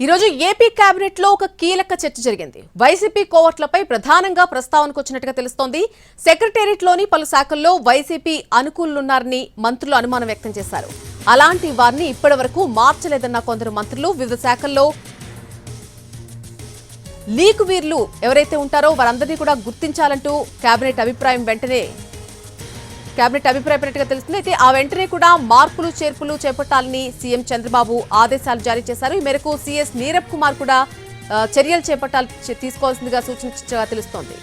ఈరోజు AP cabinet లో ఒక కీలక చర్చ జరిగింది. వైసీపీ కోవర్ట్లపై ప్రధానంగా ప్రస్తావనకు వచ్చినట్టుగా తెలుస్తోంది. సెక్రటేరియట్ లోని పలు శాఖల్లో వైసీపీ అనుకూలున్నారని మంత్రులు అనుమానం వ్యక్తం చేశారు. అలాంటి వారిని ఇప్పటివరకు మార్చలేదన్న కొందరు మంత్రులు వివిధ శాఖల్లో లీకు వీర్లు ఎవరైతే ఉంటారో వారందరినీ కూడా గుర్తించాలంటూ కేబినెట్ అభిప్రాయపడినట్టుగా తెలుస్తుంది. అయితే ఆ వెంటనే కూడా మార్పులు చేర్పులు చేపట్టాలని సీఎం చంద్రబాబు ఆదేశాలు జారీ చేశారు. ఈ మేరకు సీఎస్ నీరబ్ కుమార్ కూడా చర్యలు తీసుకోవాల్సిందిగా సూచించగా తెలుస్తోంది.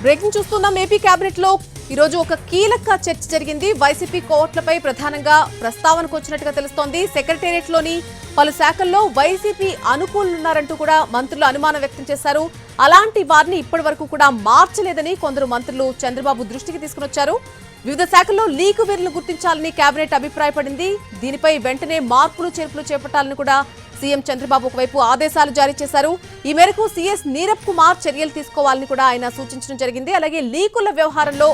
బ్రేకింగ్ చూస్తున్నాం. ఏపీ కేబినెట్ లో ఈరోజు ఒక కీలక చర్చ జరిగింది. వైసీపీ కోవర్ట్లపై ప్రధానంగా ప్రస్తావనకు వచ్చినట్టుగా తెలుస్తోంది. సెక్రటేరియట్ లోని పలు శాఖల్లో వైసీపీ అనుకూలున్నారంటూ కూడా మంత్రులు అనుమానం వ్యక్తం చేశారు. అలాంటి వారిని ఇప్పటి వరకు కూడా మార్చలేదని కొందరు మంత్రులు చంద్రబాబు దృష్టికి తీసుకునొచ్చారు. వివిధ శాఖల్లో లీకు వీరులను గుర్తించాలని కేబినెట్ అభిప్రాయపడింది. దీనిపై వెంటనే మార్పులు చేర్పులు చేపట్టాలని కూడా సీఎం చంద్రబాబు ఒకవైపు ఆదేశాలు జారీ చేశారు. ఈ మేరకు సీఎస్ నీరబ్ కుమార్ చర్యలు తీసుకోవాలని కూడా ఆయన సూచించడం జరిగింది. అలాగే లీకుల వ్యవహారంలో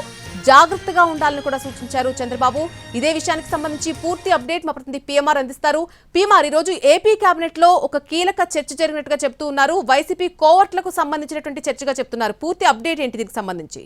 జాగ్రత్తగా ఉండాలని కూడా సూచించారు చంద్రబాబు. ఇదే విషయానికి సంబంధించి పూర్తి అప్డేట్ మా ప్రతినిధి పిఎంఆర్ అందిస్తారు. పిఎంఆర్, ఈ రోజు ఏపీ కేబినెట్ లో ఒక కీలక చర్చ జరిగినట్టుగా చెప్తూ ఉన్నారు. వైసీపీ కోవర్ట్లకు సంబంధించినటువంటి చర్చగా చెప్తున్నారు. పూర్తి అప్డేట్ ఏంటి దీనికి సంబంధించి?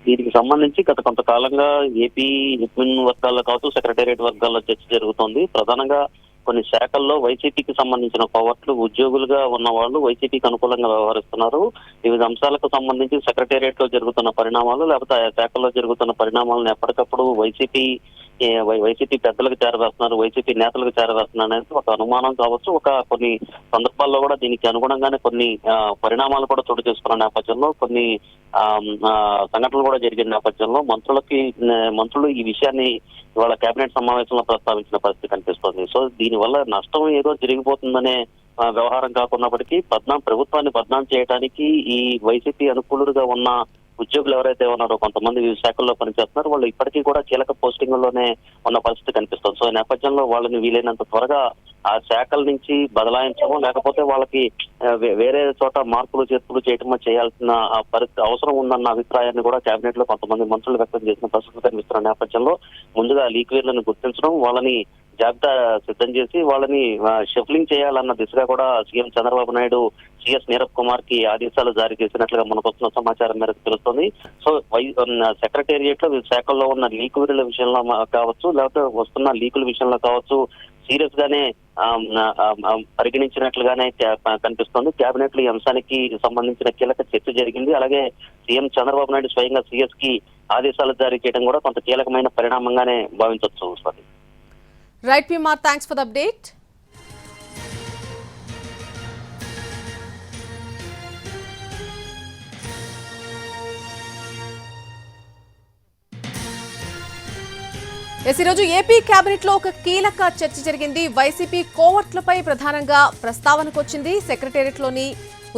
దీనికి సంబంధించి గత కొంతకాలంగా ఏపీ అడ్మిన్ వర్గాల్లో కావచ్చు, సెక్రటేరియట్ వర్గాల్లో చర్చ జరుగుతోంది. ప్రధానంగా కొన్ని శాఖల్లో వైసీపీకి సంబంధించిన కోవర్ట్లు ఉద్యోగులుగా ఉన్న వాళ్ళు వైసీపీకి అనుకూలంగా వ్యవహరిస్తున్నారు. వివిధ అంశాలకు సంబంధించి సెక్రటేరియట్ లో జరుగుతున్న పరిణామాలు, లేకపోతే ఆ శాఖల్లో జరుగుతున్న పరిణామాలను ఎప్పటికప్పుడు వైసీపీ పెద్దలకు చేరవేస్తున్నారు, వైసీపీ నేతలకు చేరవేస్తున్నారు అనేది ఒక అనుమానం కావచ్చు. కొన్ని సందర్భాల్లో కూడా దీనికి అనుగుణంగానే కొన్ని పరిణామాలు కూడా చోటు చేసుకున్న నేపథ్యంలో, కొన్ని సంఘటనలు కూడా జరిగిన నేపథ్యంలో మంత్రులు ఈ విషయాన్ని ఇవాళ కేబినెట్ సమావేశంలో ప్రస్తావించిన పరిస్థితి కనిపిస్తోంది. సో దీనివల్ల నష్టం ఏదో జరిగిపోతుందనే వ్యవహారం కాకున్నప్పటికీ ప్రభుత్వాన్ని బద్నాం చేయడానికి ఈ వైసీపీ అనుకూలుగా ఉన్న ఉద్యోగులు ఎవరైతే ఉన్నారో కొంతమంది వివిధ శాఖల్లో పనిచేస్తున్నారు, వాళ్ళు ఇప్పటికీ కూడా కీలక పోస్టింగ్లోనే ఉన్న పరిస్థితి కనిపిస్తుంది. సో ఈ నేపథ్యంలో వాళ్ళని వీలైనంత త్వరగా ఆ శాఖల నుంచి బదలాయించడం, లేకపోతే వాళ్ళకి వేరే చోట మార్పులు చేర్పులు చేయటమో చేయాల్సిన అవసరం ఉందన్న అభిప్రాయాన్ని కూడా కేబినెట్ లో కొంతమంది మంత్రులు వ్యక్తం చేసిన పరిస్థితి కనిపిస్తున్న నేపథ్యంలో ముందుగా లీక్వీర్లను గుర్తించడం, వాళ్ళని జాబితా సిద్ధం చేసి వాళ్ళని షఫ్లింగ్ చేయాలన్న దిశగా కూడా సీఎం చంద్రబాబు నాయుడు సీఎస్ నీరబ్ కుమార్ కి ఆదేశాలు జారీ చేసినట్లుగా మనకు వస్తున్న సమాచారం మేరకు తెలుస్తుంది. సో సెక్రటేరియట్ లో శాఖల్లో ఉన్న లీకుల విషయంలో కావచ్చు, లేకపోతే వస్తున్న లీకుల విషయంలో కావచ్చు సీరియస్ గానే పరిగణించినట్లుగానే కనిపిస్తోంది. కేబినెట్ లో ఈ అంశానికి సంబంధించిన కీలక చర్చ జరిగింది. అలాగే సీఎం చంద్రబాబు నాయుడు స్వయంగా సీఎస్ కి ఆదేశాలు జారీ చేయడం కూడా కొంత కీలకమైన పరిణామంగానే భావించవచ్చు. Swathi. Right PMR, thanks for the update. ఈరోజు ఏపీ కేబినెట్ లో ఒక కీలక చర్చ జరిగింది. వైసీపీ కోవర్ట్లపై ప్రధానంగా ప్రస్తావనకు వచ్చింది. సెక్రటేరియట్ లోని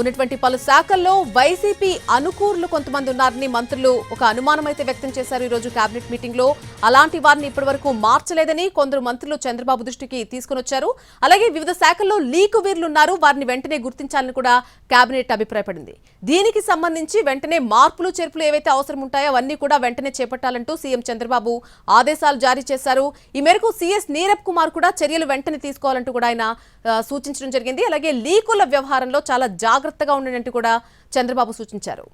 ఉన్నటువంటి పలు శాఖల్లో వైసీపీ అనుకూరులు కొంతమంది ఉన్నారని మంత్రులు ఒక అనుమానం అయితే వ్యక్తం చేశారు. ఈ రోజు కేబినెట్ మీటింగ్ లో అలాంటి వారిని ఇప్పటివరకు మార్చలేదని కొందరు మంత్రులు చంద్రబాబు దృష్టికి తీసుకునొచ్చారు. అలాగే వివిధ శాఖల్లో లీకు వీరులున్నారు, వారిని వెంటనే గుర్తించాలని కూడా కేబినెట్ అభిప్రాయపడింది. దీనికి సంబంధించి వెంటనే మార్పులు చేర్పులు ఏవైతే అవసరం ఉంటాయో అవన్నీ కూడా వెంటనే చేపట్టాలంటూ సీఎం చంద్రబాబు ఆదేశాలు జారీ చేశారు. ఈ మేరకు సీఎస్ నీరబ్ కుమార్ కూడా చర్యలు వెంటనే తీసుకోవాలంటూ కూడా ఆయన సూచించడం జరిగింది. అలాగే లీకుల వ్యవహారంలో చాలా జాగ్రత్తగా ఉండనంటూ కూడా చంద్రబాబు సూచించారు.